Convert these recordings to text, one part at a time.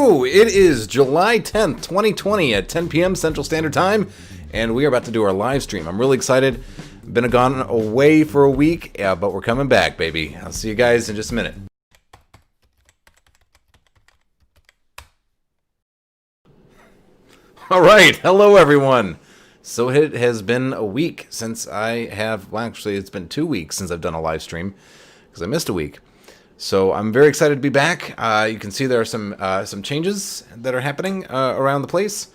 Hello! It is July 10th, 2020 at 10 p.m. Central Standard Time, and we are about to do our live stream. I'm really excited. Been gone away for a week, but we're coming back, baby. I'll see you guys in just a minute. All right, hello everyone. So it has been a week since I have, well actually it's been 2 weeks since I've done a live stream, because I missed a week. So I'm very excited to be back. You can see there are some changes that are happening around the place.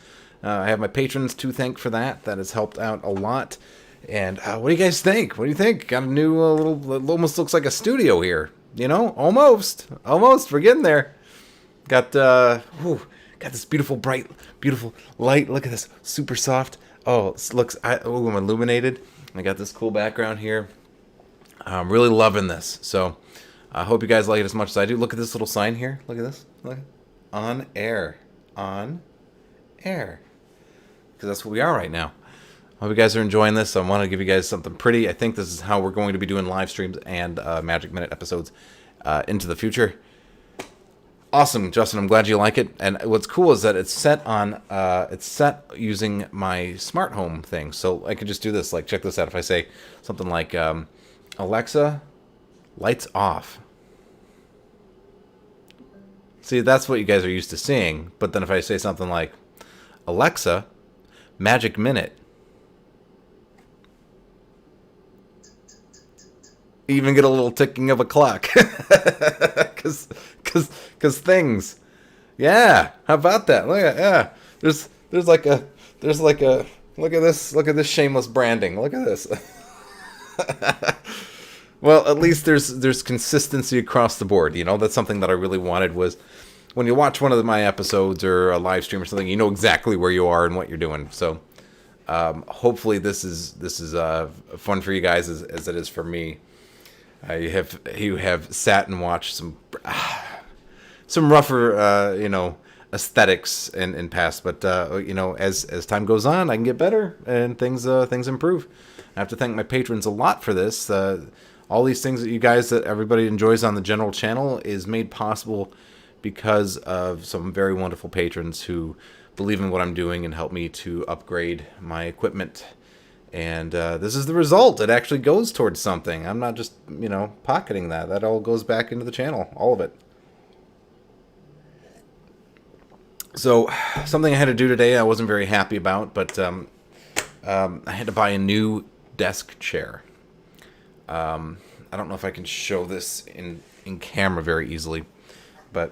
I have my patrons to thank for that. That has helped out a lot. And what do you guys think? What do you think? Got a new little, it almost looks like a studio here. You know, almost. We're getting there. Got this beautiful, bright, beautiful light. Look at this, super soft. Oh, it looks. I'm illuminated. I got this cool background here. I'm really loving this. So I hope you guys like it as much as I do. Look at this little sign here. Look at this. Look. On air. On air. Because that's what we are right now. I hope you guys are enjoying this. I want to give you guys something pretty. I think this is how we're going to be doing live streams and Magic Minute episodes into the future. Awesome, Justin. I'm glad you like it. And what's cool is that it's set on, it's set using my smart home thing. So I could just do this. Like, check this out. If I say something like, Alexa, lights off. See, that's what you guys are used to seeing. But then if I say something like, Alexa, Magic Minute. Even get a little ticking of a clock. Cause things. Yeah, how about that? Look at, yeah. There's like a look at this shameless branding. Look at this. Well, at least there's consistency across the board. You know, that's something that I really wanted was when you watch one of my episodes or a live stream or something, you know exactly where you are and what you're doing. So hopefully this is fun for you guys as it is for me. You have sat and watched some rougher aesthetics in past, but as time goes on, I can get better and things improve. I have to thank my patrons a lot for this. All these things that everybody enjoys on the general channel is made possible because of some very wonderful patrons who believe in what I'm doing and help me to upgrade my equipment. And this is the result. It actually goes towards something. I'm not just, pocketing that. That all goes back into the channel, all of it. So, something I had to do today I wasn't very happy about, but I had to buy a new desk chair. I don't know if I can show this in camera very easily, but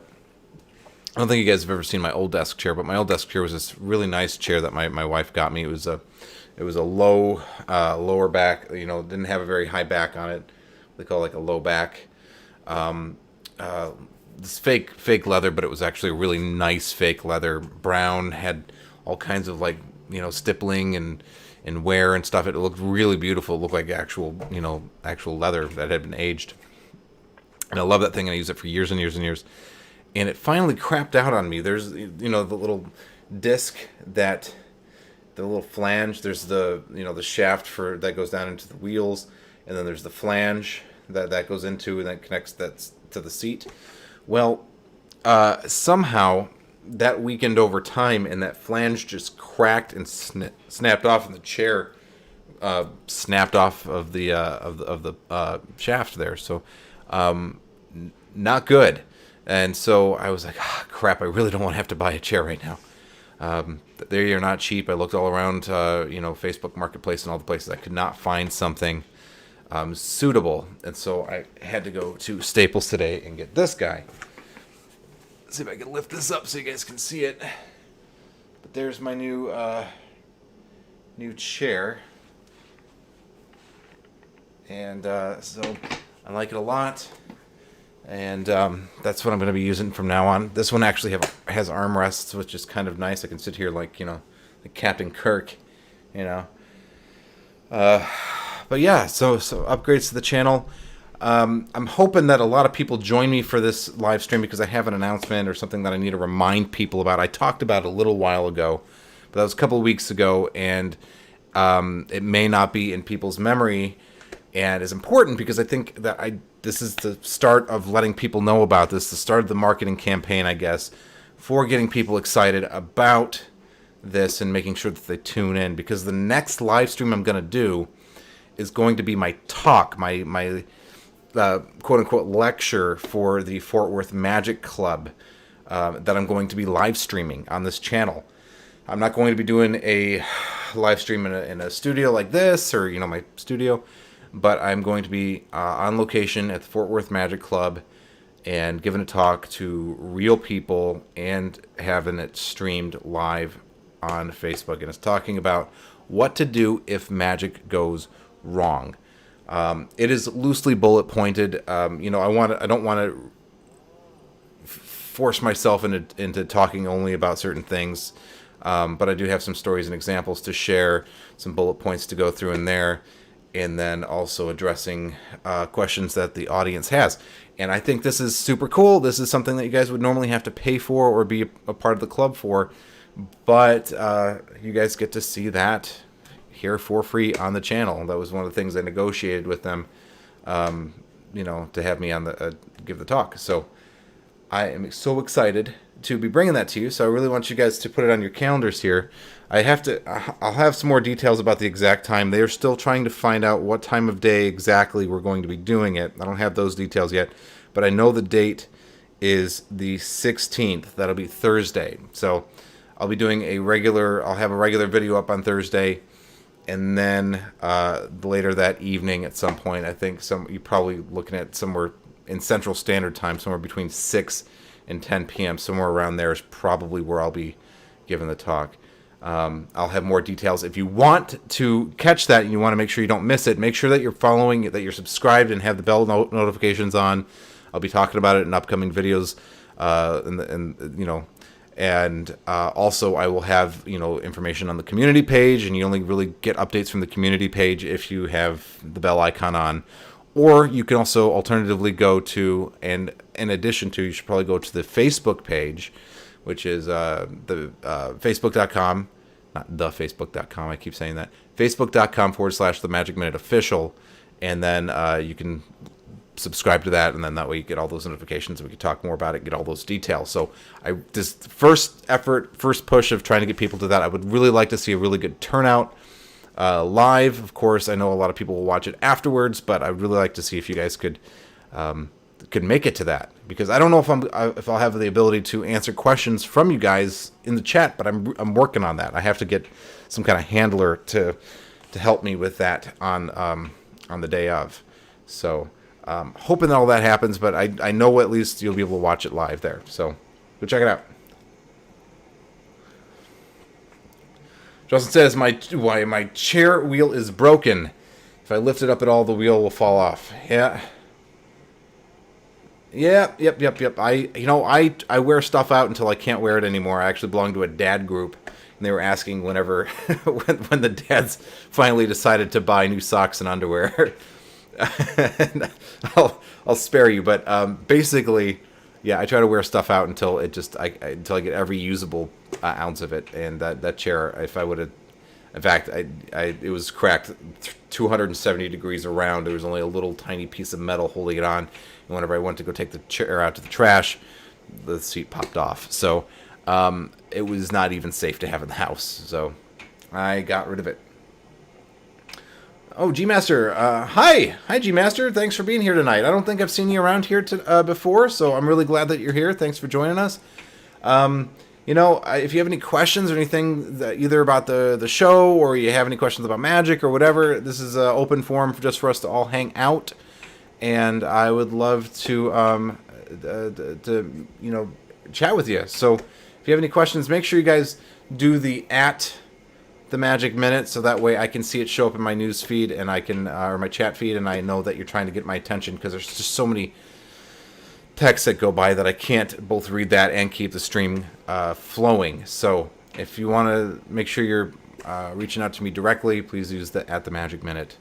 I don't think you guys have ever seen my old desk chair, but my old desk chair was this really nice chair that my wife got me. It was a low lower back, didn't have a very high back on it. They call it like a low back. This fake leather, but it was actually a really nice fake leather. Brown, had all kinds of stippling and wear and stuff. It looked really beautiful. It looked like actual leather that had been aged. And I love that thing, and I used it for years and years and years. And it finally crapped out on me. There's the little disc that, the little flange. There's the the shaft that goes down into the wheels, and then there's the flange that goes into and that connects that to the seat. Well, somehow that weakened over time, and that flange just cracked and snapped off, and the chair snapped off of the shaft there. So, not good. And so I was like, crap! I really don't want to have to buy a chair right now. They are not cheap. I looked all around, Facebook Marketplace and all the places. I could not find something suitable, and so I had to go to Staples today and get this guy. Let's see if I can lift this up so you guys can see it. But there's my new chair, and so I like it a lot. And that's what I'm going to be using from now on. This one actually has armrests, which is kind of nice. I can sit here like Captain Kirk, But yeah, so upgrades to the channel. I'm hoping that a lot of people join me for this live stream because I have an announcement or something that I need to remind people about. I talked about it a little while ago, but that was a couple of weeks ago, and it may not be in people's memory. And it's important because I think that this is the start of letting people know about this, the start of the marketing campaign, I guess, for getting people excited about this and making sure that they tune in, because the next live stream I'm going to do is going to be my talk, my quote unquote lecture for the Fort Worth Magic Club that I'm going to be live streaming on this channel. I'm not going to be doing a live stream in a studio like this, or my studio, but I'm going to be on location at the Fort Worth Magic Club and giving a talk to real people and having it streamed live on Facebook. And it's talking about what to do if magic goes wrong. It is loosely bullet pointed. I don't want to force myself into talking only about certain things, but I do have some stories and examples to share, some bullet points to go through in there, and then also addressing questions that the audience has. And I think this is super cool. This is something that you guys would normally have to pay for or be a part of the club for, but you guys get to see that here for free on the channel. That was one of the things I negotiated with them, to have me on give the talk. So I am so excited to be bringing that to you. So I really want you guys to put it on your calendars here. I'll have some more details about the exact time. They are still trying to find out what time of day exactly we're going to be doing it. I don't have those details yet, but I know the date is the 16th. That'll be Thursday. So I'll be doing I'll have a regular video up on Thursday, and then later that evening at some point, I think you're probably looking at somewhere in Central Standard Time, somewhere between 6 and 10 p.m., somewhere around there is probably where I'll be giving the talk. I'll have more details. If you want to catch that and you want to make sure you don't miss it, make sure that you're following, that you're subscribed and have the bell notifications on. I'll be talking about it in upcoming videos, and also I will have information on the community page, and you only really get updates from the community page if you have the bell icon on. Or you can also alternatively go to, and in addition to, you should probably go to the Facebook page, which is facebook.com, not thefacebook.com, I keep saying that, facebook.com/The Magic Minute Official, and then you can subscribe to that, and then that way you get all those notifications, and we can talk more about it, get all those details. So this first push of trying to get people to that, I would really like to see a really good turnout. Live, of course, I know a lot of people will watch it afterwards, but I'd really like to see if you guys could make it to that, because I don't know if I'll have the ability to answer questions from you guys in the chat, but I'm working on that. I have to get some kind of handler to help me with that on the day of. So hoping that all that happens, but I know at least you'll be able to watch it live there. So go check it out. Justin says, my chair wheel is broken. If I lift it up at all, the wheel will fall off. Yeah. Yep. I wear stuff out until I can't wear it anymore. I actually belong to a dad group, and they were asking whenever when the dads finally decided to buy new socks and underwear. I'll spare you, but basically, yeah, I try to wear stuff out until until I get every usable ounce of it. And that chair, if I would have, in fact, it was cracked 270 degrees around. There was only a little tiny piece of metal holding it on. And whenever I went to go take the chair out to the trash, the seat popped off. So it was not even safe to have in the house. So I got rid of it. Oh, G-Master. Hi, G-Master. Thanks for being here tonight. I don't think I've seen you around here before, so I'm really glad that you're here. Thanks for joining us. If you have any questions or anything either about the show, or you have any questions about magic or whatever, this is an open forum just for us to all hang out. And I would love to chat with you. So if you have any questions, make sure you guys do the @TheMagicMinute, Minute, so that way I can see it show up in my news feed, and I can or my chat feed, and I know that you're trying to get my attention, because there's just so many texts that go by that I can't both read that and keep the stream flowing. So if you want to make sure you're reaching out to me directly, please use the @TheMagicMinute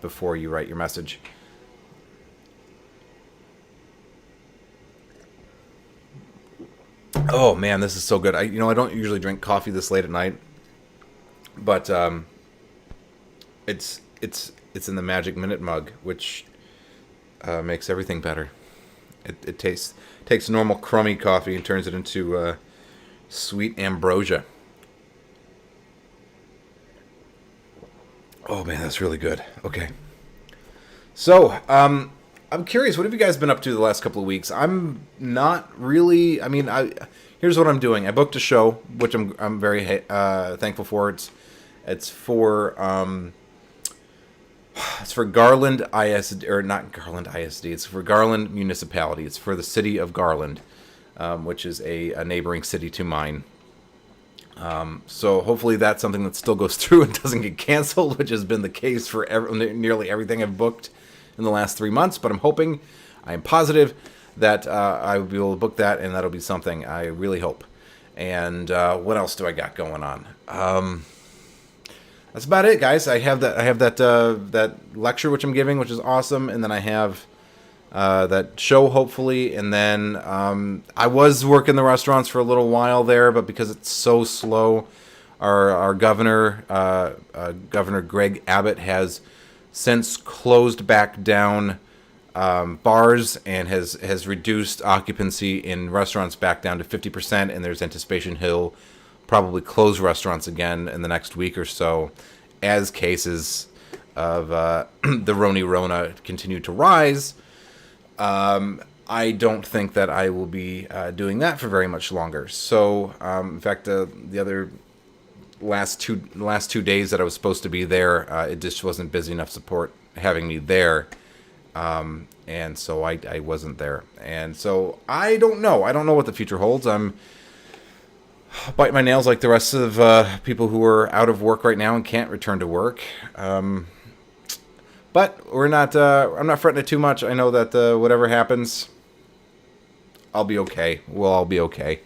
before you write your message. Oh man, this is so good. I don't usually drink coffee this late at night, but it's in the Magic Minute mug, which makes everything better. It takes normal crummy coffee and turns it into sweet ambrosia. Oh man, that's really good. Okay. So, I'm curious, what have you guys been up to the last couple of weeks? I'm not really. I mean, here's what I'm doing. I booked a show, which I'm very thankful for. It's for Garland ISD, or not Garland ISD. It's for Garland Municipality. It's for the city of Garland, which is a neighboring city to mine. So hopefully that's something that still goes through and doesn't get canceled, which has been the case for nearly everything I've booked in the last 3 months. But I am positive that I will be able to book that, and that'll be something. I really hope. And what else do I got going on? That's about it, guys. I have that lecture which I'm giving, which is awesome, and then I have that show, hopefully, and then I was working the restaurants for a little while there, but because it's so slow, our governor, Governor Greg Abbott, has since closed back down bars and has reduced occupancy in restaurants back down to 50%, and there's anticipation he'll probably close restaurants again in the next week or so as cases of the Rona continue to rise. I don't think that I will be doing that for very much longer. So, in fact, the other last two days that I was supposed to be there, it just wasn't busy enough support having me there, and so I wasn't there. And so I don't know. I don't know what the future holds. I'm bite my nails like the rest of people who are out of work right now and can't return to work. But we're not. I'm not fretting it too much. I know that whatever happens, I'll be okay. We'll all be okay.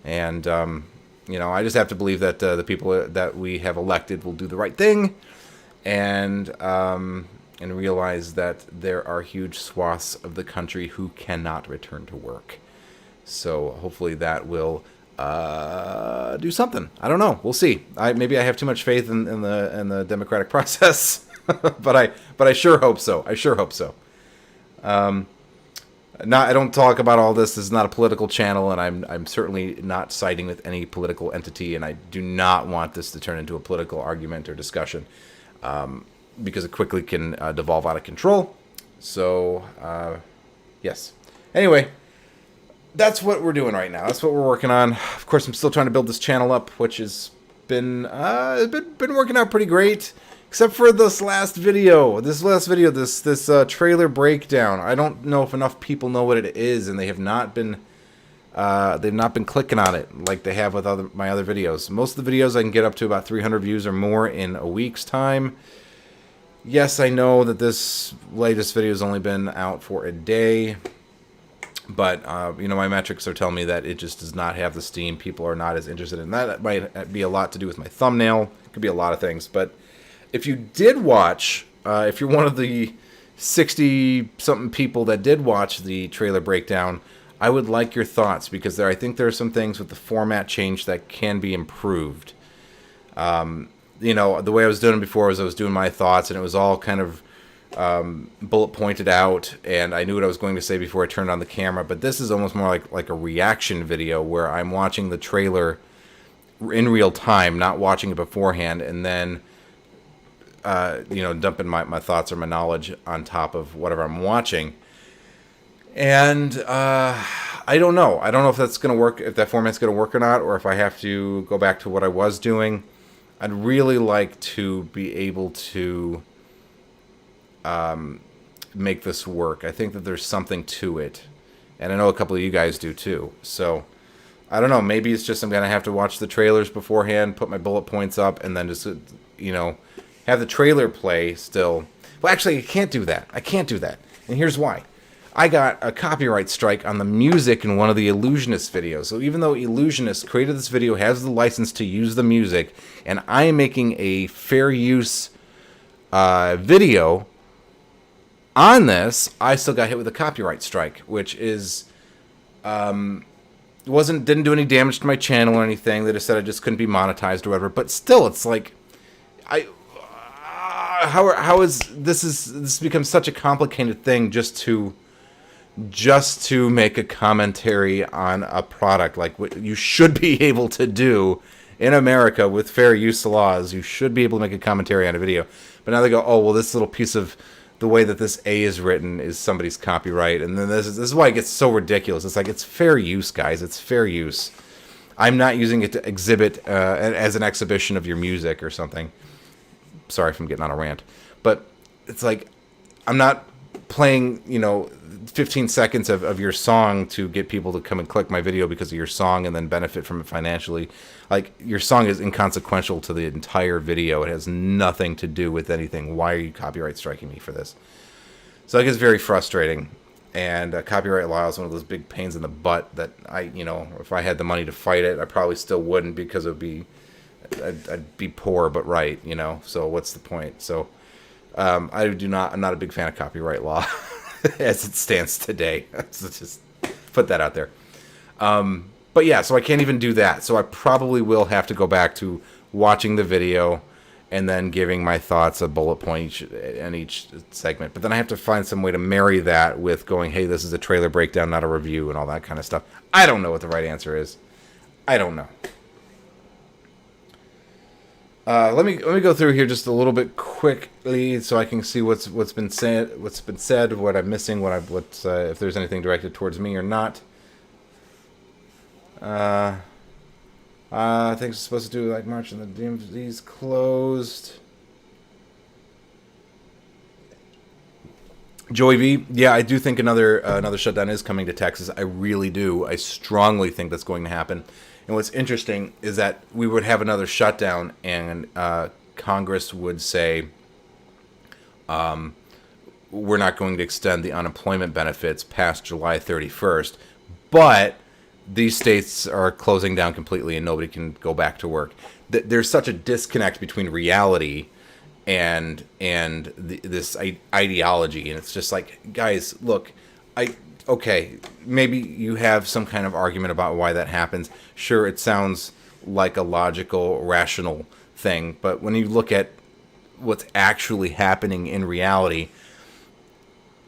And I just have to believe that the people that we have elected will do the right thing, and realize that there are huge swaths of the country who cannot return to work. So hopefully that will do something. I don't know. We'll see. Maybe I have too much faith in the democratic process. but I sure hope so. I don't talk about all this. This is not a political channel, and I'm certainly not siding with any political entity, and I do not want this to turn into a political argument or discussion, because it quickly can devolve out of control. So, yes. Anyway, that's what we're doing right now. That's what we're working on. Of course, I'm still trying to build this channel up, which has been working out pretty great. Except for this last video, this trailer breakdown. I don't know if enough people know what it is, and they have not been clicking on it like they have with my other videos. Most of the videos I can get up to about 300 views or more in a week's time. Yes, I know that this latest video has only been out for a day, but my metrics are telling me that it just does not have the steam. People are not as interested in that. That might be a lot to do with my thumbnail. It could be a lot of things, but if you did watch, if you're one of the 60-something people that did watch the trailer breakdown, I would like your thoughts, because I think there are some things with the format change that can be improved. The way I was doing it before was I was doing my thoughts, and it was all kind of bullet pointed out, and I knew what I was going to say before I turned on the camera. But this is almost more like a reaction video where I'm watching the trailer in real time, not watching it beforehand, and then dumping my thoughts or my knowledge on top of whatever I'm watching. And I don't know. I don't know if that's going to work, if that format's going to work or not, or if I have to go back to what I was doing. I'd really like to be able to make this work. I think that there's something to it. And I know a couple of you guys do too. So, I don't know. Maybe it's just I'm going to have to watch the trailers beforehand, put my bullet points up, and then just, have the trailer play still. Well, actually, I can't do that. And here's why. I got a copyright strike on the music in one of the Illusionist videos. So even though Illusionist created this video, has the license to use the music, and I am making a fair use video on this, I still got hit with a copyright strike, which is didn't do any damage to my channel or anything. They just said I just couldn't be monetized or whatever. But still, it's like how is this become such a complicated thing just to just to make a commentary on a product, like what you should be able to do in America with fair use laws. You should be able to make a commentary on a video. But now they go, oh, well, this little piece of the way that this A is written is somebody's copyright. And then this is why it gets so ridiculous. It's like, it's fair use, guys. It's fair use. I'm not using it to exhibit as an exhibition of your music or something. Sorry if I'm getting on a rant. But it's like, I'm not playing, 15 seconds of your song to get people to come and click my video because of your song and then benefit from it financially. Like, your song is inconsequential to the entire video. It has nothing to do with anything. Why are you copyright striking me for this? So it gets very frustrating. And copyright law is one of those big pains in the butt that if I had the money to fight it, I probably still wouldn't, because I'd be poor but right, So what's the point? So I'm not a big fan of copyright law as it stands today. So just put that out there. But yeah, so I can't even do that. So I probably will have to go back to watching the video and then giving my thoughts, a bullet point in each segment. But then I have to find some way to marry that with going, hey, this is a trailer breakdown, not a review, and all that kind of stuff. I don't know what the right answer is. I don't know. Let me go through here just a little bit quickly so I can see what's been said, what I'm missing, if there's anything directed towards me or not. I think it's supposed to do like March and the DMV's closed. Joey V, yeah, I do think another shutdown is coming to Texas. I really do. I strongly think that's going to happen. And what's interesting is that we would have another shutdown, and Congress would say, we're not going to extend the unemployment benefits past July 31st, but these states are closing down completely and nobody can go back to work. There's such a disconnect between reality and this ideology, and it's just like, guys, look, okay, maybe you have some kind of argument about why that happens. Sure, it sounds like a logical, rational thing, but when you look at what's actually happening in reality,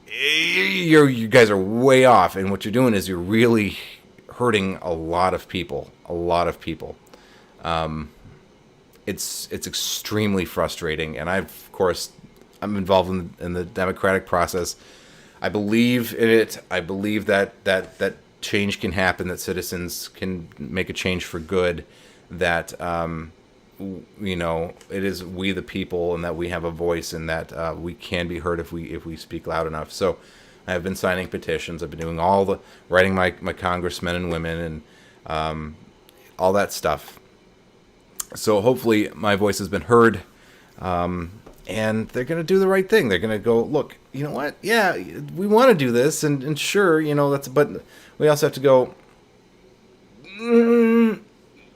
you guys are way off, and what you're doing is you're really hurting a lot of people. It's extremely frustrating, and I'm involved in the democratic process. I believe in it. I believe that change can happen, that citizens can make a change for good, that it is we the people, and that we have a voice, and that we can be heard if we speak loud enough. So I have been signing petitions. I've been doing writing my congressmen and women and all that stuff. So hopefully my voice has been heard, and they're going to do the right thing. They're going to go, look, you know what? Yeah, we want to do this, and sure, but we also have to go,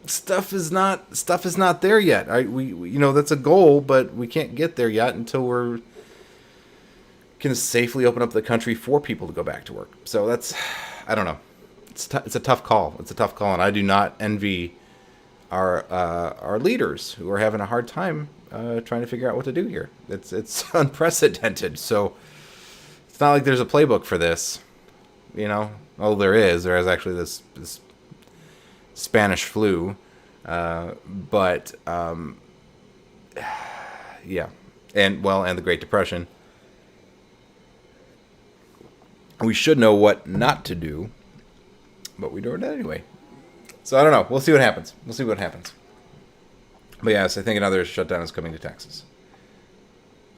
stuff is not there yet. We that's a goal, but we can't get there yet until we're can safely open up the country for people to go back to work. So I don't know. It's a tough call. And I do not envy our leaders who are having a hard time trying to figure out what to do here. It's unprecedented. So it's not like there's a playbook for this, Oh, there is. There is actually this Spanish flu, but yeah, and the Great Depression. We should know what not to do, but we do it anyway. So I don't know. We'll see what happens. But yes, I think another shutdown is coming to Texas.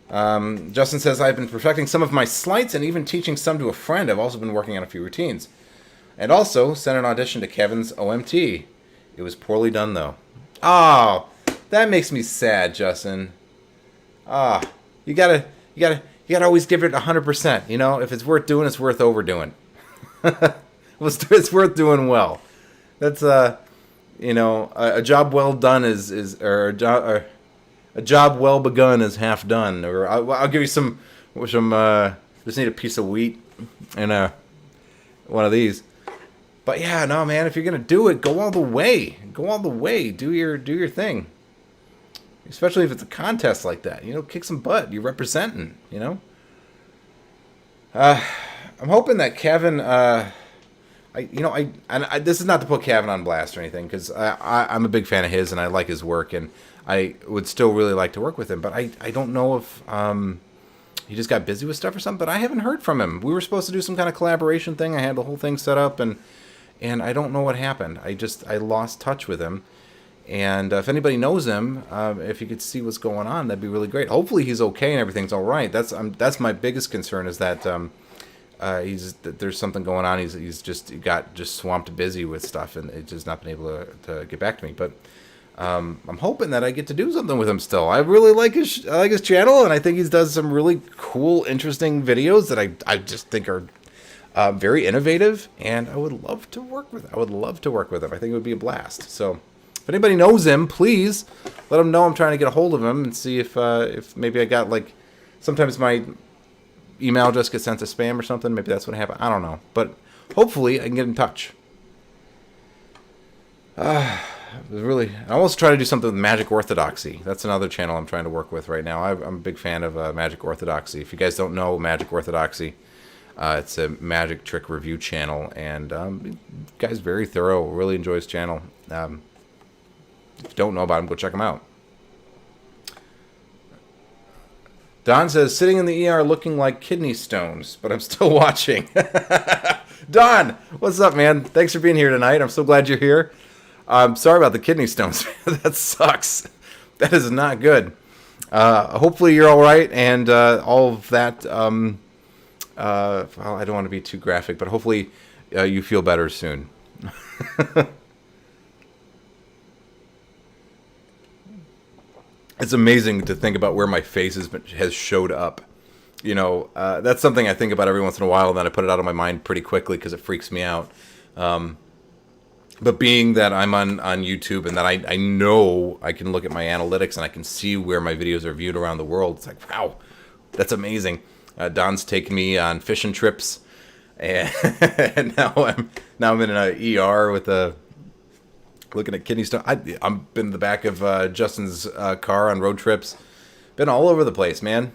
Justin says, I've been perfecting some of my slights and even teaching some to a friend. I've also been working on a few routines. And also sent an audition to Kevin's OMT. It was poorly done, though. Oh, that makes me sad, Justin. You gotta always give it 100%. If it's worth doing, it's worth overdoing. It's worth doing well. That's a job well done or a job well begun is half done. Or I'll give you some. Just need a piece of wheat and one of these. But yeah, no, man. If you're gonna do it, go all the way. Do your thing. Especially if it's a contest like that, kick some butt. You're representing, I'm hoping that Kevin. This is not to put Kevin on blast or anything, because I'm a big fan of his and I like his work, and I would still really like to work with him. But I don't know if he just got busy with stuff or something. But I haven't heard from him. We were supposed to do some kind of collaboration thing. I had the whole thing set up, and I don't know what happened. I lost touch with him. And if anybody knows him, if you could see what's going on, that'd be really great. Hopefully he's okay and everything's all right. That's my biggest concern, is that there's something going on. He's just got swamped busy with stuff, and it's just not been able to get back to me. But I'm hoping that I get to do something with him still. I really like his channel, and I think he does some really cool, interesting videos that I just think are very innovative, and I would love to work with him. I think it would be a blast. So if anybody knows him, please let him know I'm trying to get a hold of him and see if maybe I got, like, sometimes my email just gets sent to spam or something. Maybe that's what happened. I don't know. But hopefully I can get in touch. I almost try to do something with Magic Orthodoxy. That's another channel I'm trying to work with right now. I'm a big fan of Magic Orthodoxy. If you guys don't know Magic Orthodoxy, it's a magic trick review channel, and guy's very thorough. Really enjoy his channel. If you don't know about him, go check him out. Don says, sitting in the ER looking like kidney stones, but I'm still watching. Don, what's up, man? Thanks for being here tonight. I'm so glad you're here. I'm sorry about the kidney stones. That sucks. That is not good. Hopefully you're all right, and all of that. Well, I don't want to be too graphic, but hopefully you feel better soon. It's amazing to think about where my face has showed up. You know, that's something I think about every once in a while, and then I put it out of my mind pretty quickly because it freaks me out. But being that I'm on YouTube, and that I know I can look at my analytics and I can see where my videos are viewed around the world, it's like, wow, that's amazing. Don's taken me on fishing trips, and now I'm in an ER with looking at kidney stone. I've been in the back of Justin's car on road trips. Been all over the place, man.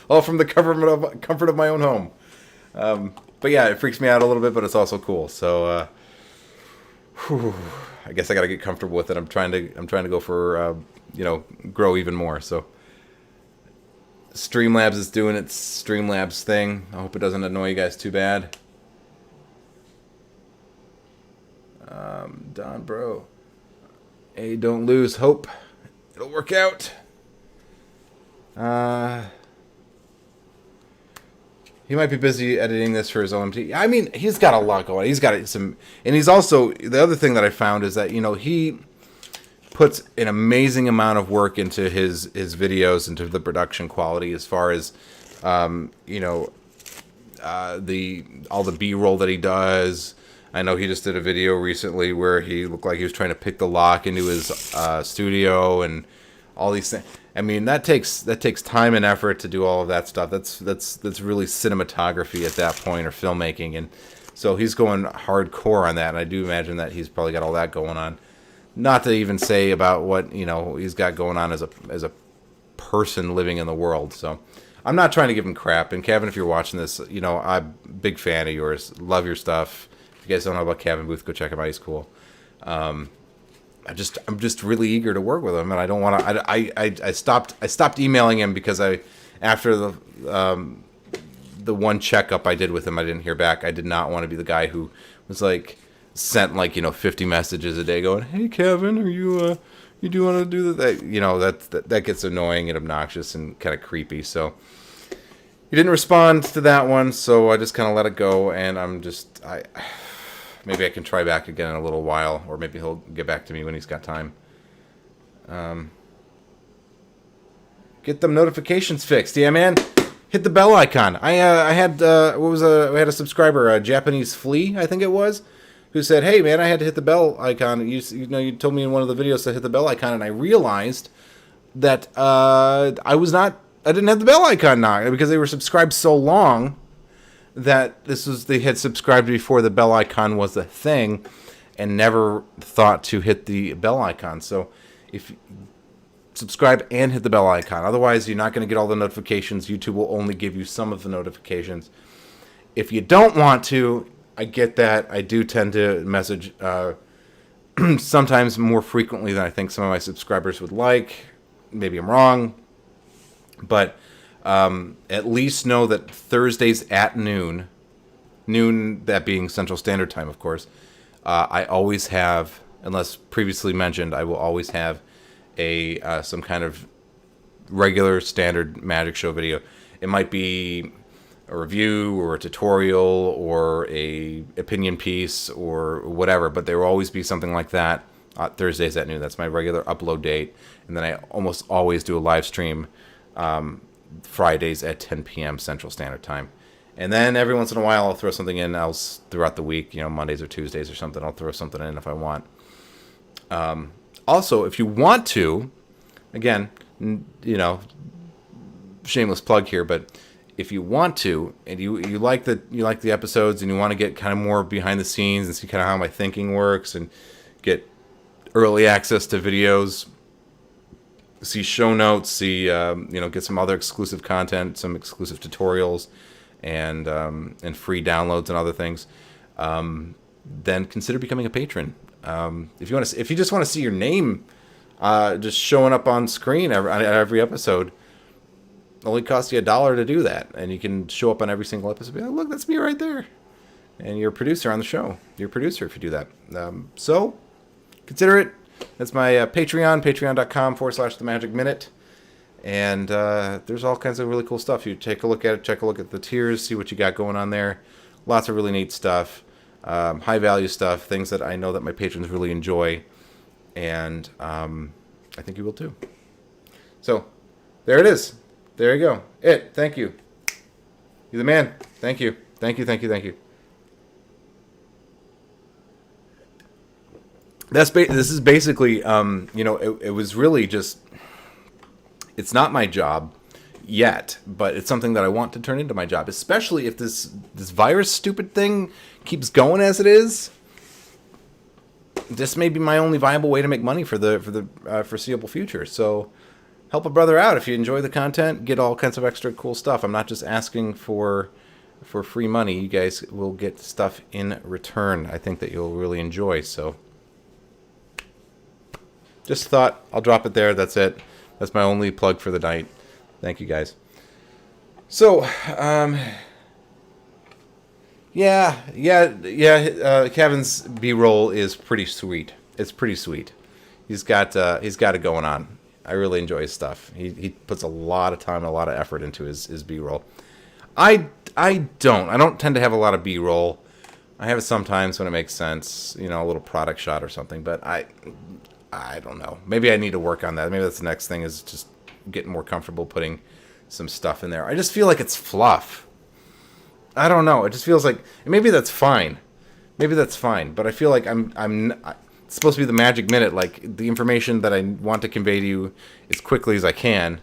All from the comfort of my own home. But yeah, it freaks me out a little bit, but it's also cool. So I guess I got to get comfortable with it. I'm trying to go for grow even more. So Streamlabs is doing its Streamlabs thing. I hope it doesn't annoy you guys too bad. Don, bro. Hey, don't lose hope. It'll work out. He might be busy editing this for his OMT. I mean, he's got a lot going. He's got some, and he's also, the other thing that I found is that, he puts an amazing amount of work into his videos, into the production quality, as far as, all the B-roll that he does. I know he just did a video recently where he looked like he was trying to pick the lock into his studio and all these things. I mean, that takes time and effort to do all of that stuff. That's really cinematography at that point, or filmmaking, and so he's going hardcore on that. And I do imagine that he's probably got all that going on. Not to even say about what he's got going on as a person living in the world. So I'm not trying to give him crap. And Kevin, if you're watching this, I'm a big fan of yours. Love your stuff. If you guys don't know about Kevin Booth, go check him out. He's cool. I'm just really eager to work with him, and I don't want to. I stopped emailing him because after the one checkup I did with him, I didn't hear back. I did not want to be the guy who was like sent 50 messages a day going, "Hey Kevin, are you do want to do that?" That gets annoying and obnoxious and kind of creepy. So he didn't respond to that one, so I just kind of let it go, and maybe I can try back again in a little while, or maybe he'll get back to me when he's got time. Get them notifications fixed. Yeah, man. Hit the bell icon. I had a subscriber, Japanese Flea, I think it was, who said, "Hey, man, I had to hit the bell icon. You told me in one of the videos to hit the bell icon," and I realized that I didn't have the bell icon now because they were subscribed so long that they had subscribed before the bell icon was a thing, and never thought to hit the bell icon. So subscribe and hit the bell icon. Otherwise, you're not going to get all the notifications. YouTube will only give you some of the notifications. If you don't want to, I get that. I do tend to message sometimes more frequently than I think some of my subscribers would like. Maybe I'm wrong. But at least know that Thursdays at noon, that being Central Standard Time, of course, I always have, unless previously mentioned, I will always have some kind of regular standard Magic Show video. It might be a review or a tutorial or a opinion piece or whatever, but there will always be something like that Thursdays at noon. That's my regular upload date. And then I almost always do a live stream Fridays at 10 p.m. Central Standard Time. And then every once in a while I'll throw something in else throughout the week, Mondays or Tuesdays or something. I'll throw something in if I want. Also, if you want to, again, shameless plug here, but if you want to, and you like the episodes, and you want to get kind of more behind the scenes and see kind of how my thinking works, and get early access to videos, see show notes, get some other exclusive content, some exclusive tutorials, and free downloads and other things, then consider becoming a patron. If you just want to see your name just showing up on screen every episode. It only costs you $1 to do that, and you can show up on every single episode. Be like, look, that's me right there, and you're a producer on the show. You're a producer if you do that. So consider it. That's my Patreon, patreon.com/The Magic Minute, and there's all kinds of really cool stuff. You take a look at it, check a look at the tiers, see what you got going on there. Lots of really neat stuff, high value stuff, things that I know that my patrons really enjoy, and I think you will too. So there it is. There you go. Thank you. You're the man. Thank you. Thank you. Thank you. Thank you. This is basically, it was really just, it's not my job yet, but it's something that I want to turn into my job, especially if this virus stupid thing keeps going as it is. This may be my only viable way to make money for the foreseeable future. So help a brother out. If you enjoy the content, get all kinds of extra cool stuff. I'm not just asking for free money. You guys will get stuff in return. I think that you'll really enjoy. So just thought I'll drop it there. That's it. That's my only plug for the night. Thank you guys. So, Kevin's B-roll is pretty sweet. It's pretty sweet. He's got it going on. I really enjoy his stuff. He puts a lot of time and a lot of effort into his B-roll. I don't tend to have a lot of B-roll. I have it sometimes when it makes sense, a little product shot or something, but I don't know. Maybe I need to work on that. Maybe that's the next thing, is just getting more comfortable putting some stuff in there. I just feel like it's fluff. I don't know. It just feels like, maybe that's fine. But I feel like it's supposed to be the Magic Minute, like the information that I want to convey to you as quickly as I can.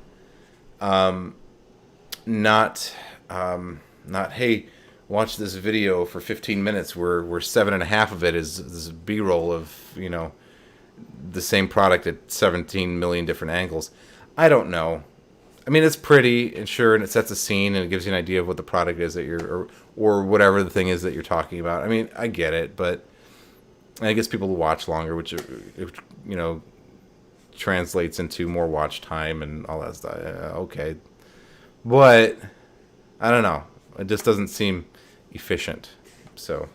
Not hey, watch this video for 15 minutes where 7.5 of it is this B-roll of, the same product at 17 million different angles. I don't know. I mean, it's pretty, and sure, and it sets a scene, and it gives you an idea of what the product is that or whatever the thing is that you're talking about. I mean, I get it, but I guess people will watch longer, which translates into more watch time and all that stuff. Okay, but I don't know. It just doesn't seem efficient. So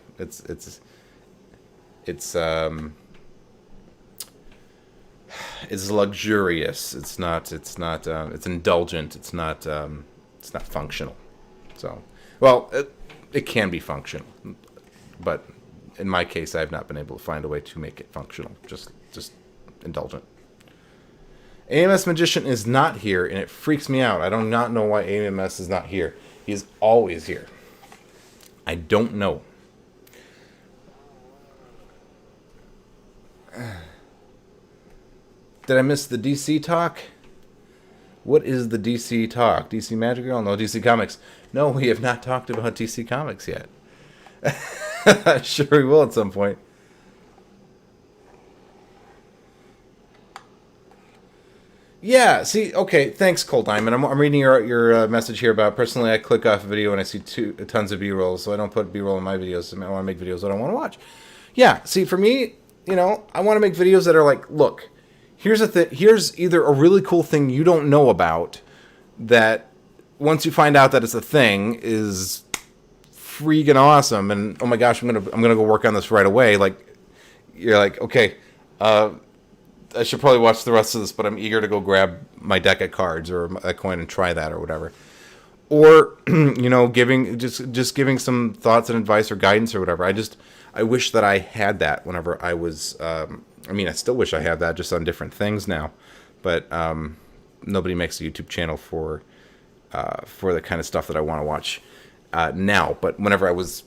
it's luxurious. It's indulgent. It's not functional. So, well, it can be functional, but in my case, I have not been able to find a way to make it functional. Just indulgent. AMS Magician is not here, and it freaks me out. I do not know why AMS is not here. He is always here. I don't know. Did I miss the DC talk? What is the DC talk? DC Magic Girl? No, DC Comics. No, we have not talked about DC Comics yet. Sure we will at some point. Yeah, see, okay, thanks, Cold Diamond. I'm reading your message here about personally, I click off a video and I see tons of B-rolls, so I don't put B-roll in my videos. I want to make videos that I want to watch. Yeah, see, for me, I want to make videos that are like, look, here's a here's either a really cool thing you don't know about that once you find out that it's a thing is freaking awesome, and oh my gosh, I'm gonna go work on this right away. Like, you're like, okay, I should probably watch the rest of this, but I'm eager to go grab my deck of cards or a coin and try that or whatever. Or, giving giving some thoughts and advice or guidance or whatever. I wish that I had that whenever I was. I still wish I had that, just on different things now. But nobody makes a YouTube channel for the kind of stuff that I want to watch now. But whenever I was,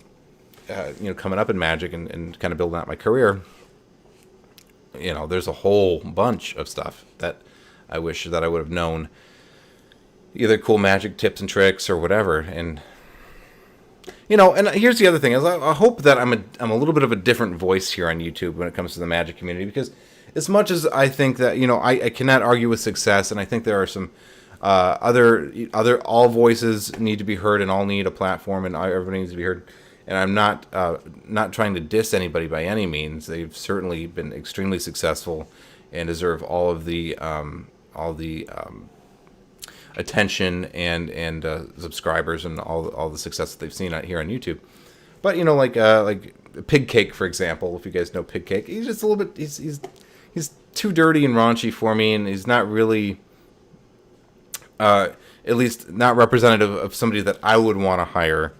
coming up in Magic and kind of building out my career. There's a whole bunch of stuff that I wish that I would have known, either cool magic tips and tricks or whatever. And and here's the other thing is I hope that I'm a little bit of a different voice here on YouTube when it comes to the Magic community, because as much as I think that I cannot argue with success, and I think there are some other all voices need to be heard and all need a platform and everybody needs to be heard. And I'm not trying to diss anybody by any means. They've certainly been extremely successful and deserve all the attention and subscribers and all the success that they've seen out here on YouTube. But like Pig Cake, for example, if you guys know Pig Cake, he's just a little bit he's too dirty and raunchy for me, and he's not really at least not representative of somebody that I would want to hire.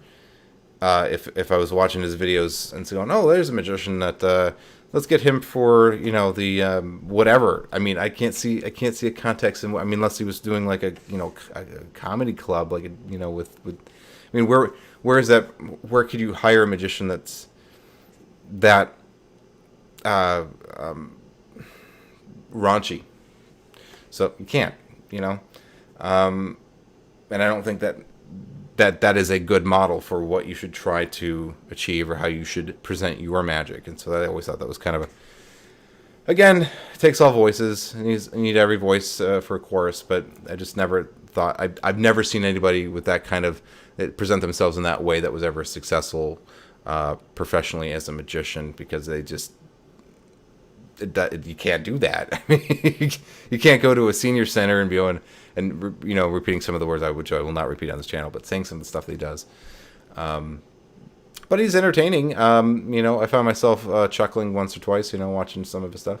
If I was watching his videos and going, oh, there's a magician that let's get him for the whatever. I can't see a context in. Unless he was doing like a comedy club, like with. Where is that? Where could you hire a magician that's that raunchy? So you can't, and I don't think that is a good model for what you should try to achieve or how you should present your magic. And so I always thought that was kind of again, it takes all voices. You need every voice for a chorus, but I just never thought, I've never seen anybody with that kind of, that present themselves in that way that was ever successful professionally as a magician, because they just, you can't do that. You can't go to a senior center and be going and repeating some of the words which I will not repeat on this channel, but saying some of the stuff that he does. But he's entertaining. I found myself chuckling once or twice, watching some of his stuff.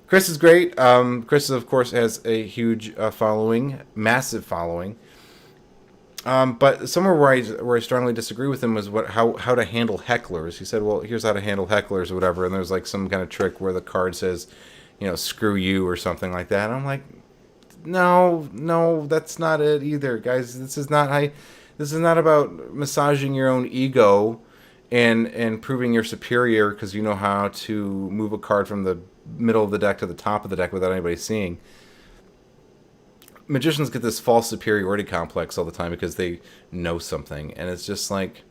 Chris is great. Chris, of course, has a huge following, massive following. But somewhere where I strongly disagree with him was how to handle hecklers. He said, well, here's how to handle hecklers or whatever, and there's like some kind of trick where the card says, screw you or something like that. And I'm like, no, that's not it either, guys. This is not about massaging your own ego and proving you're superior because you know how to move a card from the middle of the deck to the top of the deck without anybody seeing. Magicians get this false superiority complex all the time because they know something, and it's just like,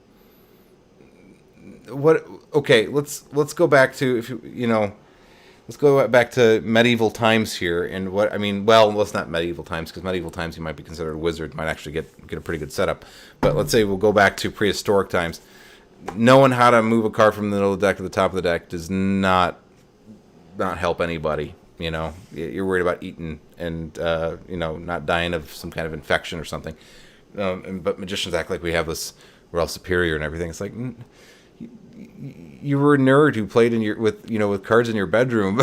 what? Okay, let's go back to let's go back to medieval times here, and well, it's not medieval times, because medieval times you might be considered a wizard, might actually get a pretty good setup. But let's say we'll go back to prehistoric times. Knowing how to move a card from the middle of the deck to the top of the deck does not help anybody. You're worried about eating and not dying of some kind of infection or something. But magicians act like we're all superior and everything. It's like, you were a nerd who played with cards in your bedroom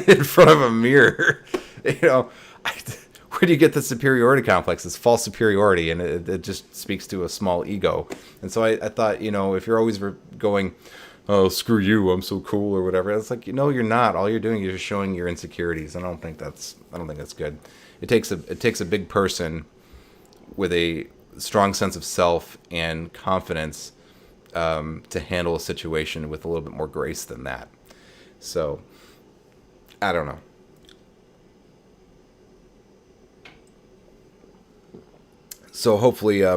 in front of a mirror. Where do you get the superiority complex? This false superiority, and it just speaks to a small ego. And so I thought, if you're always going, oh, screw you, I'm so cool or whatever, it's like, you're not. All you're doing is just showing your insecurities. I don't think that's good. It takes a big person with a strong sense of self and confidence to handle a situation with a little bit more grace than that. So, I don't know. So hopefully I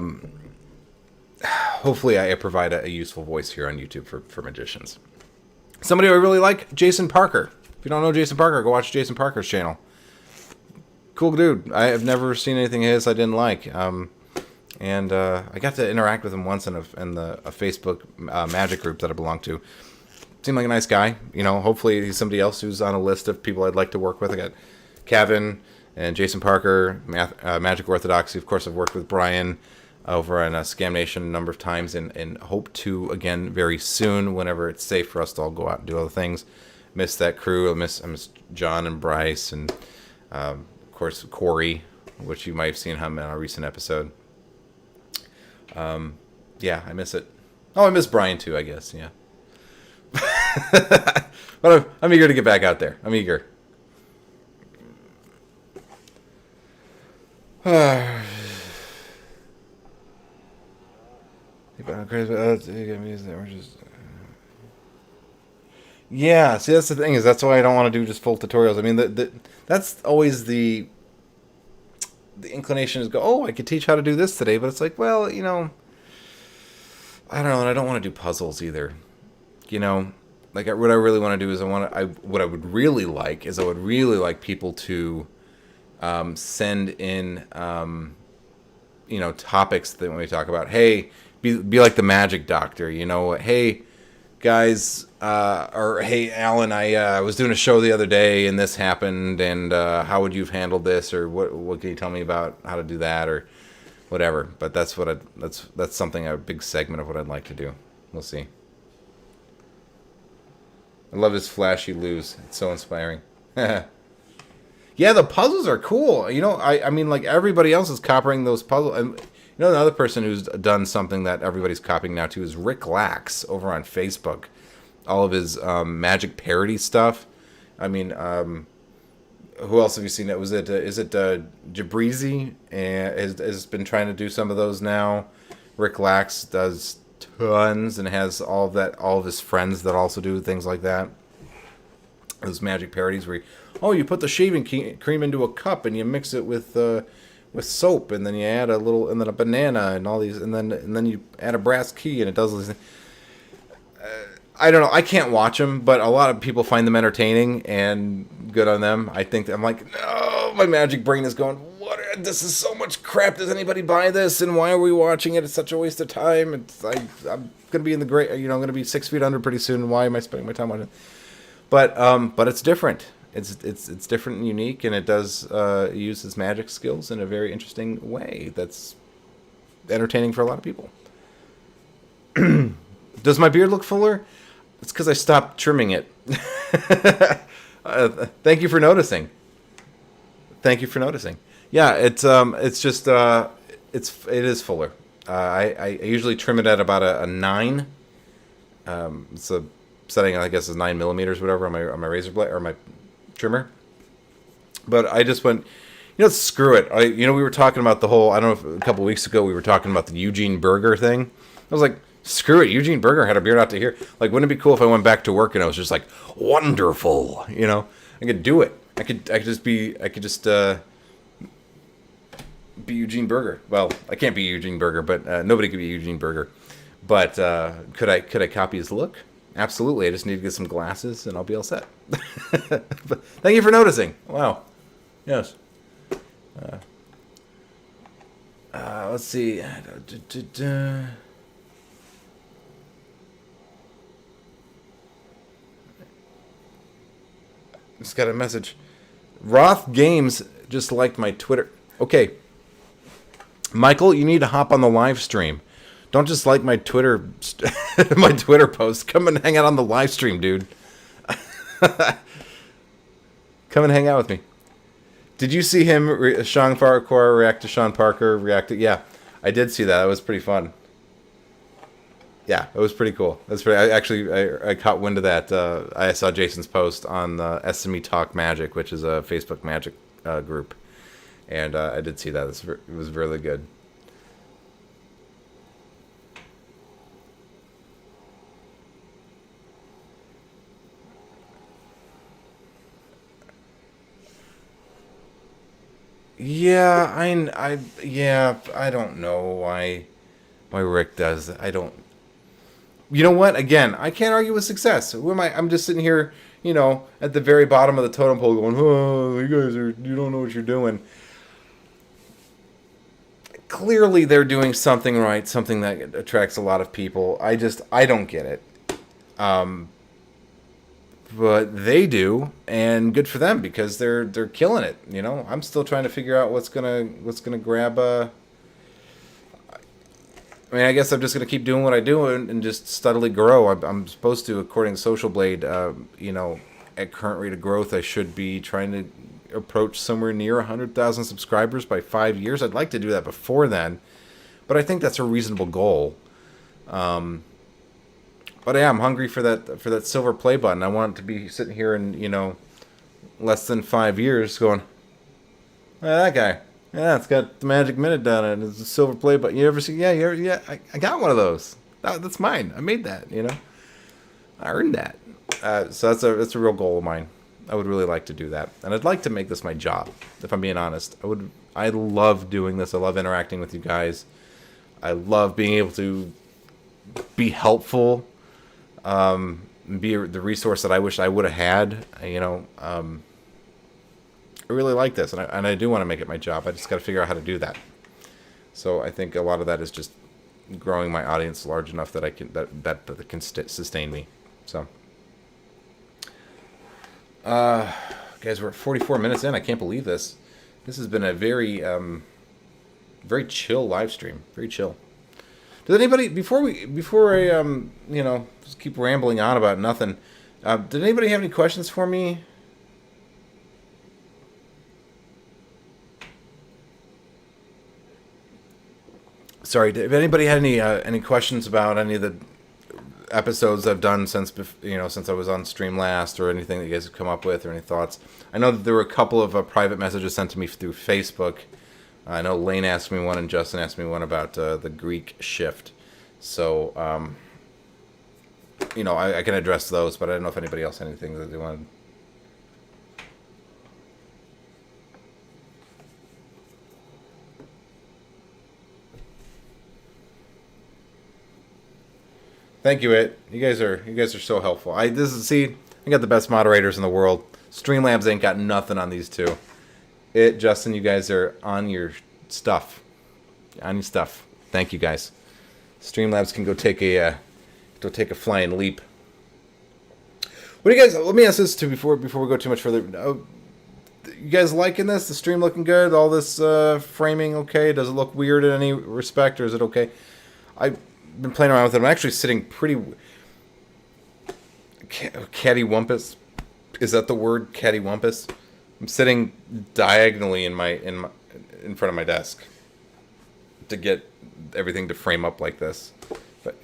provide a useful voice here on YouTube for magicians. Somebody I really like, Jason Parker. If you don't know Jason Parker, go watch Jason Parker's channel. cool dude. I have never seen anything of his I didn't like. And I got to interact with him once in a Facebook Magic group that I belong to. Seemed like a nice guy. Hopefully he's somebody else who's on a list of people I'd like to work with. I got Kevin and Jason Parker, Magic Orthodoxy. Of course, I've worked with Brian over on Scam Nation a number of times, and hope to again very soon, whenever it's safe for us to all go out and do other things. Miss that crew. I miss John and Bryce, and of course Corey, which you might have seen him in a recent episode. Yeah, I miss it. Oh, I miss Brian too, I guess. Yeah. But I'm eager to get back out there. I'm eager. Yeah, see, that's the thing, is that's why I don't want to do just full tutorials. I mean, that's always the inclination is go, oh, I could teach how to do this today, but it's like, well, I don't know, and I don't want to do puzzles either. Like what I really want to do is what I would really like is I would really like people to send in topics that when we talk about, hey, be like the magic doctor, hey guys, or hey Alan, I was doing a show the other day and this happened, and how would you have handled this, or what can you tell me about how to do that, or whatever. But that's something, a big segment of what I'd like to do. We'll see. I love his flashy lose. It's so inspiring. Yeah, the puzzles are cool. I mean, like, everybody else is copying those puzzles. And another person who's done something that everybody's copying now too is Rick Lax over on Facebook. All of his magic parody stuff. I mean, who else have you seen? Is it Jabrizi? And has been trying to do some of those now. Rick Lax does tons and has all of his friends that also do things like that. Those magic parodies where you put the shaving cream into a cup and you mix it with soap, and then you add a banana and all these, and then you add a brass key and it does these things. I don't know. I can't watch them, but a lot of people find them entertaining, and good on them. I'm like, no, my magic brain is going, what? This is so much crap. Does anybody buy this? And why are we watching it? It's such a waste of time. I'm gonna be in the great. I'm gonna be 6 feet under pretty soon. Why am I spending my time on it? But it's different. It's different and unique, and it does use its magic skills in a very interesting way. That's entertaining for a lot of people. Does my beard look fuller? It's because I stopped trimming it. Thank you for noticing. Yeah, it is fuller. I usually trim it at about a 9. It's a setting, I guess, is 9 millimeters, whatever, on my razor blade or my trimmer. But I just went, screw it. We were talking about the whole, I don't know if a couple weeks ago we were talking about the Eugene Burger thing. I was like, screw it. Eugene Burger had a beard out to here. Like, wouldn't it be cool if I went back to work and I was just like, wonderful, I could do it. I could just be Eugene Burger. Well, I can't be Eugene Burger, but nobody could be Eugene Burger. But could I copy his look? Absolutely. I just need to get some glasses and I'll be all set. But thank you for noticing. Wow. Yes. Let's see. Just got a message. Roth Games just liked my Twitter. Okay. Michael, you need to hop on the live stream. Don't just like my Twitter my Twitter post. Come and hang out on the live stream, dude. Come and hang out with me. Did you see him, Sean Farquhar, react to Sean Parker? Yeah, I did see that. That was pretty fun. Yeah, it was pretty cool. I caught wind of that. I saw Jason's post on the SME Talk Magic, which is a Facebook Magic group. And I did see that. It was really good. Yeah, I don't know why Rick does. I don't. You know what? Again, I can't argue with success. Who am I? I'm just sitting here at the very bottom of the totem pole going, oh, you don't know what you're doing. Clearly they're doing something right, something that attracts a lot of people. I don't get it. But they do, and good for them because they're killing it. I'm still trying to figure out what's gonna grab. I mean, I guess I'm just gonna keep doing what I do and just steadily grow. I'm supposed to, according to Social Blade, at current rate of growth, I should be trying to approach somewhere near 100,000 subscribers by 5 years. I'd like to do that before then, but I think that's a reasonable goal. But yeah, I'm hungry for that silver play button. I want it to be sitting here in less than 5 years, going, that guy, yeah, it's got the magic minute down it. It's a silver play button. You ever see? Yeah, yeah. I got one of those. That's mine. I made that. I earned that. So that's a real goal of mine. I would really like to do that, and I'd like to make this my job. If I'm being honest, I love doing this. I love interacting with you guys. I love being able to be helpful, be the resource that I wish I would have had. I really like this, and I do want to make it my job. I just got to figure out how to do that. So I think a lot of that is just growing my audience large enough that I can that can sustain me. So. Guys, we're at 44 minutes in. I can't believe this. This has been a very, very chill live stream. Very chill. Does anybody before I just keep rambling on about nothing? Did anybody have any questions for me? Sorry, if anybody had any questions about any of the episodes I've done since I was on stream last, or anything that you guys have come up with, or any thoughts. I know that there were a couple of private messages sent to me through Facebook. I know Lane asked me one and Justin asked me one about the Greek shift. So, I can address those, but I don't know if anybody else had anything that they wanted. Thank you, You guys are so helpful. I got the best moderators in the world. Streamlabs ain't got nothing on these two. Justin, you guys are on your stuff. Thank you, guys. Streamlabs can go take a flying leap. What do you guys? Let me ask this too before we go too much further. You guys liking this? The stream looking good? All this framing okay? Does it look weird in any respect, or is it okay? I've been playing around with it. I'm actually sitting pretty cattywampus. Is that the word, cattywampus? I'm sitting diagonally in front of my desk to get everything to frame up like this. But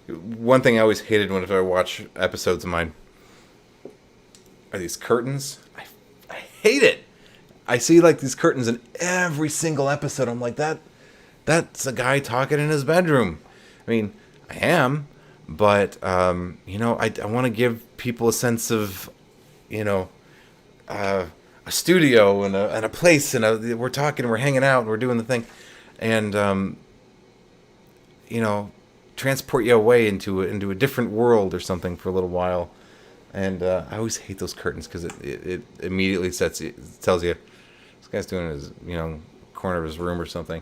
one thing I always hated whenever I watch episodes of mine are these curtains. I hate it. I see like these curtains in every single episode. I'm like, that's a guy talking in his bedroom. I mean, I am, but I want to give people a sense of, a studio and a place, and we're talking, we're hanging out, and we're doing the thing, and transport you away into a different world or something for a little while. And I always hate those curtains because it immediately tells you this guy's doing it in his corner of his room or something.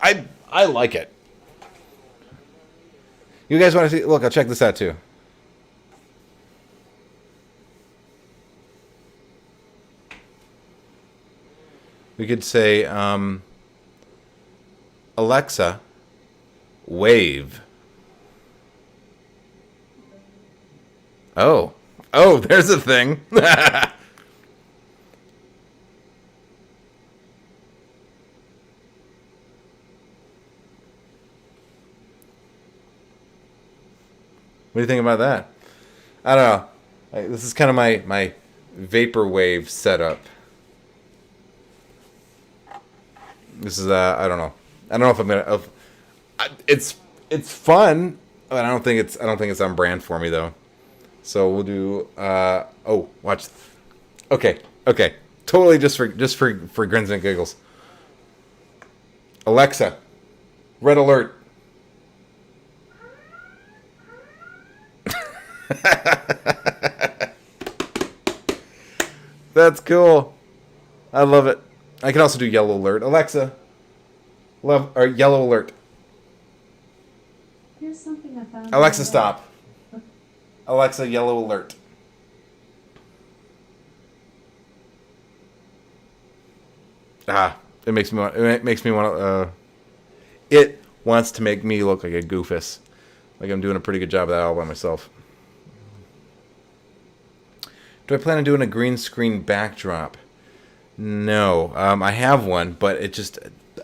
I like it. You guys want to see? Look, I'll check this out too. We could say, Alexa, wave. Oh, there's a thing. What do you think about that? I don't know. This is kind of my vaporwave setup. This is I don't know. I don't know if I'm gonna. It's fun, but I don't think it's on brand for me though. So we'll do. Watch. Okay. Totally just for grins and giggles. Alexa, red alert. That's cool. I love it. I can also do yellow alert. Alexa, love or yellow alert. Here's something I found. Alexa, stop. Alexa, yellow alert. It makes me want. It makes me want to. It wants to make me look like a goofus, like I'm doing a pretty good job of that all by myself. Do I plan on doing a green screen backdrop? No, I have one, but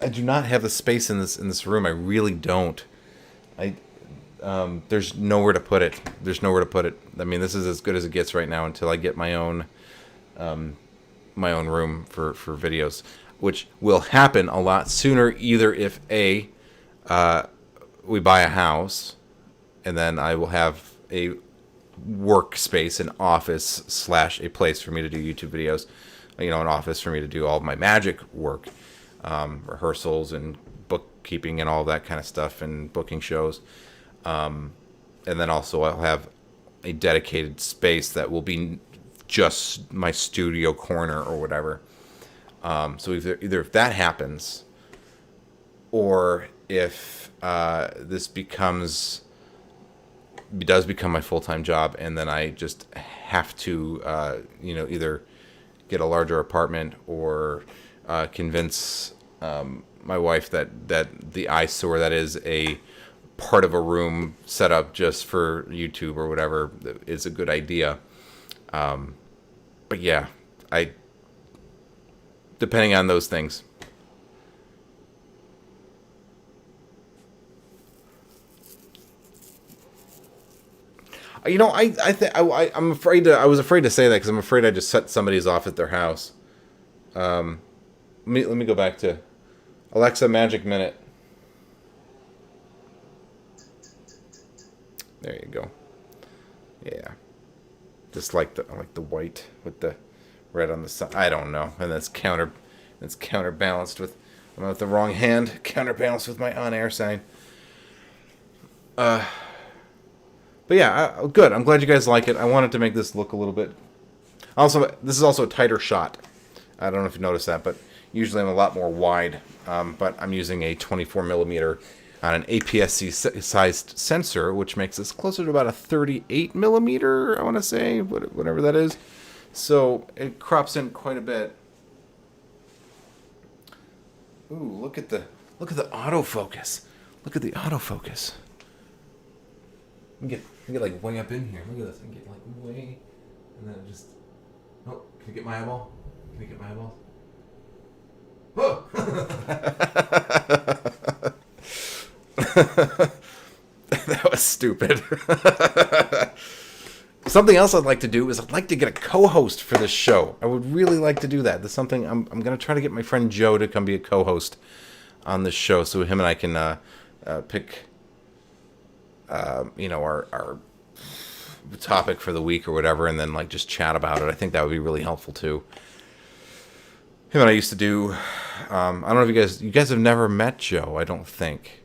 I do not have the space in this room. I really don't. There's nowhere to put it. There's nowhere to put it. I mean, this is as good as it gets right now until I get my own room for videos, which will happen a lot sooner. Either if we buy a house, and then I will have a workspace, an office / a place for me to do YouTube videos. An office for me to do all of my magic work, rehearsals and bookkeeping and all that kind of stuff, and booking shows. And then also I'll have a dedicated space that will be just my studio corner or whatever. So either if that happens, or if this does become my full-time job, and then I just have to either get a larger apartment or convince my wife that the eyesore that is a part of a room set up just for YouTube or whatever is a good idea. But yeah, depending on those things. I'm afraid to. I was afraid to say that because I'm afraid I just set somebody's off at their house. Let me go back to Alexa Magic Minute. There you go. Yeah, just like the white with the red on the side. I don't know, and that's counterbalanced with. I'm with the wrong hand. Counterbalanced with my on-air sign. But yeah, good. I'm glad you guys like it. I wanted to make this look a little bit. Also, this is also a tighter shot. I don't know if you noticed that, but usually I'm a lot more wide. But I'm using a 24 millimeter on an APS-C sized sensor, which makes this closer to about a 38 millimeter, I want to say, whatever that is. So it crops in quite a bit. Ooh, look at the autofocus. Look at the autofocus. Get like way up in here. Look at this. I can get like way, and then just. Oh, can you get my eyeball? Can you get my eyeball? Oh! That was stupid. Something else I'd like to do is I'd like to get a co-host for this show. I would really like to do that. That's something I'm going to try to get my friend Joe to come be a co-host on this show, so him and I can pick. Our topic for the week or whatever, and then like just chat about it. I think that would be really helpful too. Him and I used to do. I don't know if you guys have never met Joe. I don't think.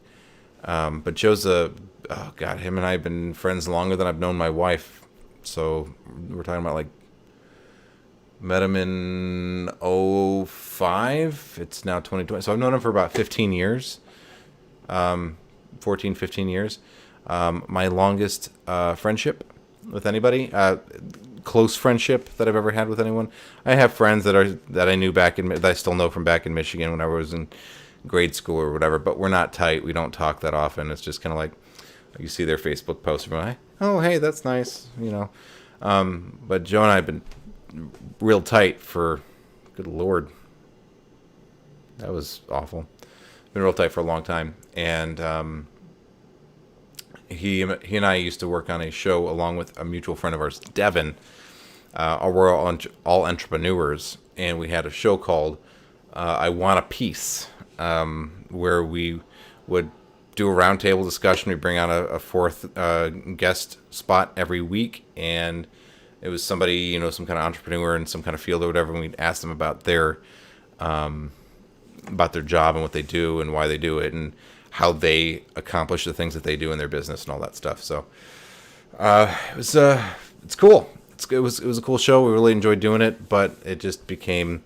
But Joe's him and I have been friends longer than I've known my wife. So we're talking about like met him in 2005. It's now 2020. So I've known him for about 15 years. 14, 15 years. My longest friendship with anybody, close friendship that I've ever had with anyone. I have friends that I knew that I still know from back in Michigan when I was in grade school or whatever, but we're not tight. We don't talk that often. It's just kind of like you see their Facebook posts and like, oh, hey, that's nice, But Joe and I have been real tight for, good Lord, that was awful. Been real tight for a long time, and he and I used to work on a show along with a mutual friend of ours, Devin. We're all entrepreneurs, and we had a show called I Want a Piece, where we would do a roundtable discussion. We bring on a fourth guest spot every week, and it was somebody, some kind of entrepreneur in some kind of field or whatever, and we'd ask them about their job and what they do and why they do it and how they accomplish the things that they do in their business and all that stuff. So It's cool. It was a cool show. We really enjoyed doing it, but it just became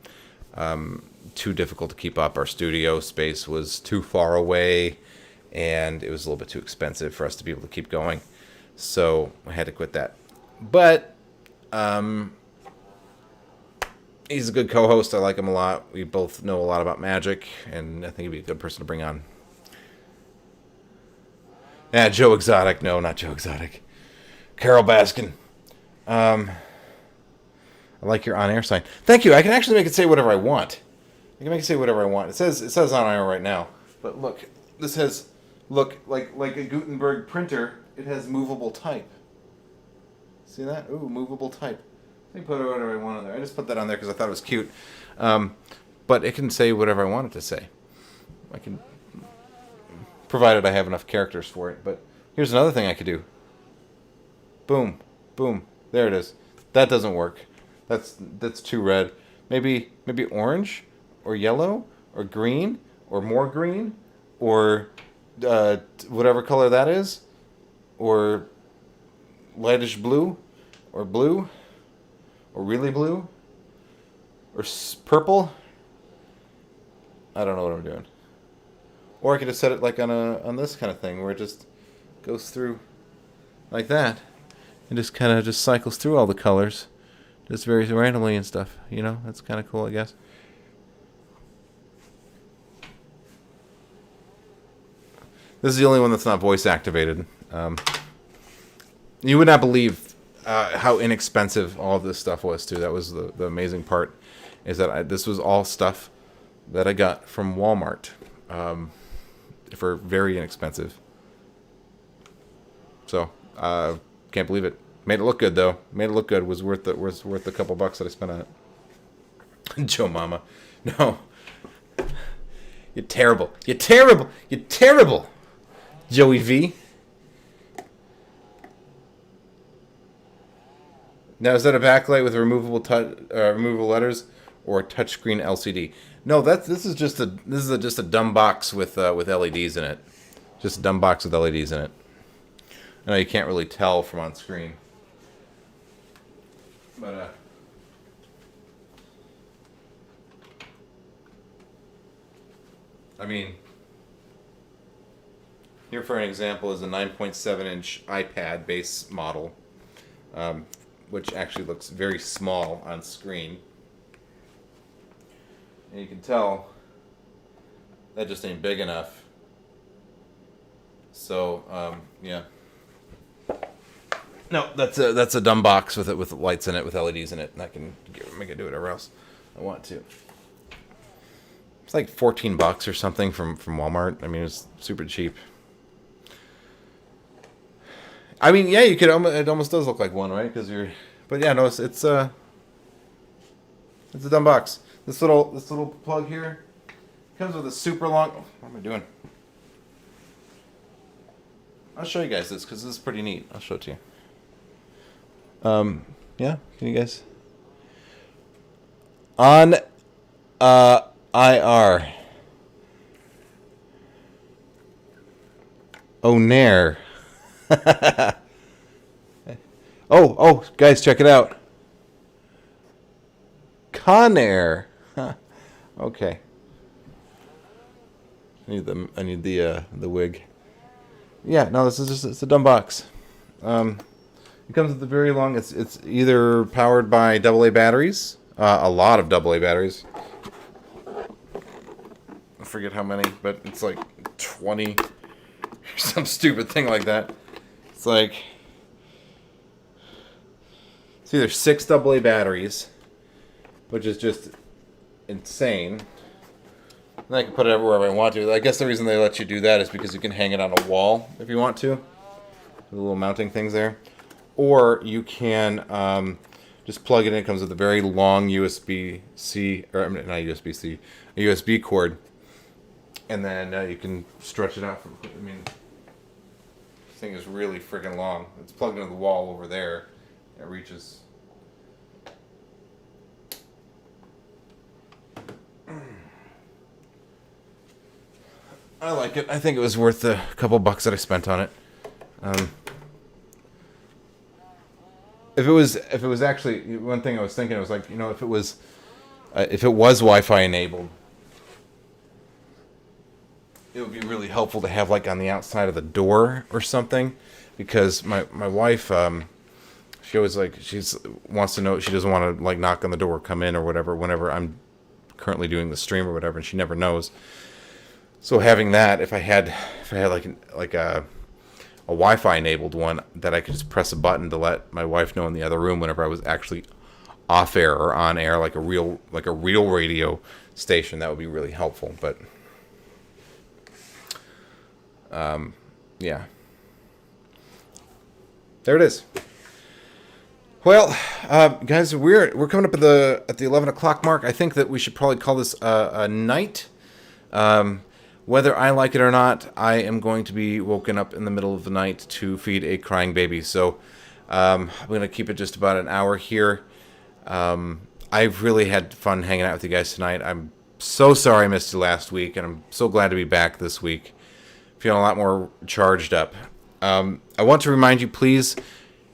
too difficult to keep up. Our studio space was too far away, and it was a little bit too expensive for us to be able to keep going. So I had to quit that. But he's a good co-host. I like him a lot. We both know a lot about magic, and I think he'd be a good person to bring on. Yeah, Joe Exotic. No, not Joe Exotic. Carol Baskin. I like your on-air sign. Thank you. I can actually make it say whatever I want. I can make it say whatever I want. It says on air right now. But look, this has like a Gutenberg printer. It has movable type. See that? Ooh, movable type. Let me put whatever I want on there. I just put that on there because I thought it was cute. But it can say whatever I want it to say. I can, provided I have enough characters for it. But here's another thing I could do. Boom, boom. There it is. That doesn't work. That's too red. Maybe orange, or yellow, or green, or more green, or whatever color that is, or lightish blue, or really blue, or purple. I don't know what I'm doing. Or I could just set it like on this kind of thing where it just goes through like that. It just kind of just cycles through all the colors, just very randomly and stuff. You know, that's kind of cool, I guess. This is the only one that's not voice activated. You would not believe how inexpensive all of this stuff was too. That was the amazing part, is that this was all stuff that I got from Walmart for very inexpensive. So can't believe it. Made it look good though. Made it look good. Was worth the couple bucks that I spent on it. Joe Mama, no, you're terrible. You're terrible. You're terrible. Joey V. Now, is that a backlight with removable letters or a touchscreen LCD? No, this is just a dumb box with LEDs in it. Just a dumb box with LEDs in it. I know you can't really tell from on screen, but I mean, here for an example is a 9.7-inch iPad base model, which actually looks very small on screen. And you can tell that just ain't big enough. So, yeah. No, that's a dumb box with lights in it, with LEDs in it, and I can make it do whatever else I want to. It's like $14 or something from Walmart. I mean, it's super cheap. I mean, yeah, you could. It almost does look like one, right? But yeah, no, it's a dumb box. This little plug here comes with a super long. What am I doing? I'll show you guys this because this is pretty neat. I'll show it to you. Yeah, can you guys on IR Onair. Oh, guys, check it out. Conair. Huh. Okay. I need the wig. Yeah, no, this is just it's a dumb box. It comes with a very long. It's either powered by AA batteries, a lot of AA batteries. I forget how many, but it's like 20, some stupid thing like that. It's like it's either 6 AA batteries, which is just insane. And I can put it everywhere I want to. I guess the reason they let you do that is because you can hang it on a wall if you want to. The little mounting things there. Or you can just plug it in. It comes with a very long USB-C, or not USB-C, a USB cord. And then you can stretch it out. This thing is really freaking long. It's plugged into the wall over there. It reaches. I like it. I think it was worth the couple bucks that I spent on it. if it was actually one thing I was thinking, I was like, if it was Wi-Fi enabled, it would be really helpful to have like on the outside of the door or something, because my wife, she always like wants to know, she doesn't want to like knock on the door, come in or whatever whenever I'm currently doing the stream or whatever, and she never knows. So having that, if I had like a Wi-Fi enabled one that I could just press a button to let my wife know in the other room whenever I was actually off air or on air, like a real radio station, that would be really helpful. But yeah, there it is. Well, guys, we're coming up at the 11 o'clock mark. I think that we should probably call this a night. Whether I like it or not, I am going to be woken up in the middle of the night to feed a crying baby. So I'm going to keep it just about an hour here. I've really had fun hanging out with you guys tonight. I'm so sorry I missed you last week, and I'm so glad to be back this week. Feeling a lot more charged up. I want to remind you, please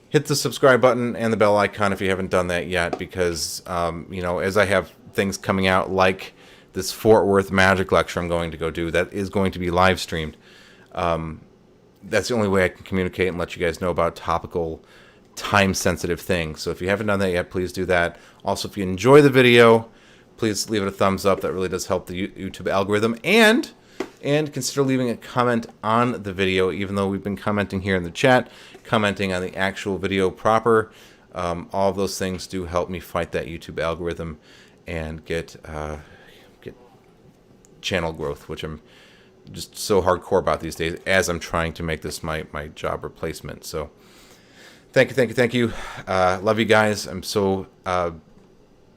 hit the subscribe button and the bell icon if you haven't done that yet, because, as I have things coming out like this Fort Worth Magic lecture I'm going to go do, that is going to be live streamed. That's the only way I can communicate and let you guys know about topical, time-sensitive things. So if you haven't done that yet, please do that. Also, if you enjoy the video, please leave it a thumbs up. That really does help the YouTube algorithm. And consider leaving a comment on the video, even though we've been commenting here in the chat, commenting on the actual video proper. All of those things do help me fight that YouTube algorithm and get channel growth, which I'm just so hardcore about these days as I'm trying to make this my job replacement. So thank you. Love you guys. I'm so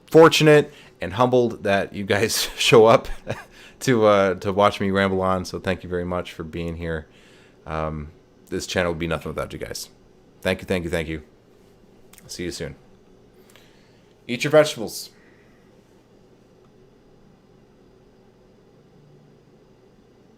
fortunate and humbled that you guys show up to watch me ramble on. So thank you very much for being here. This channel would be nothing without you guys. Thank you. See you soon. Eat your vegetables.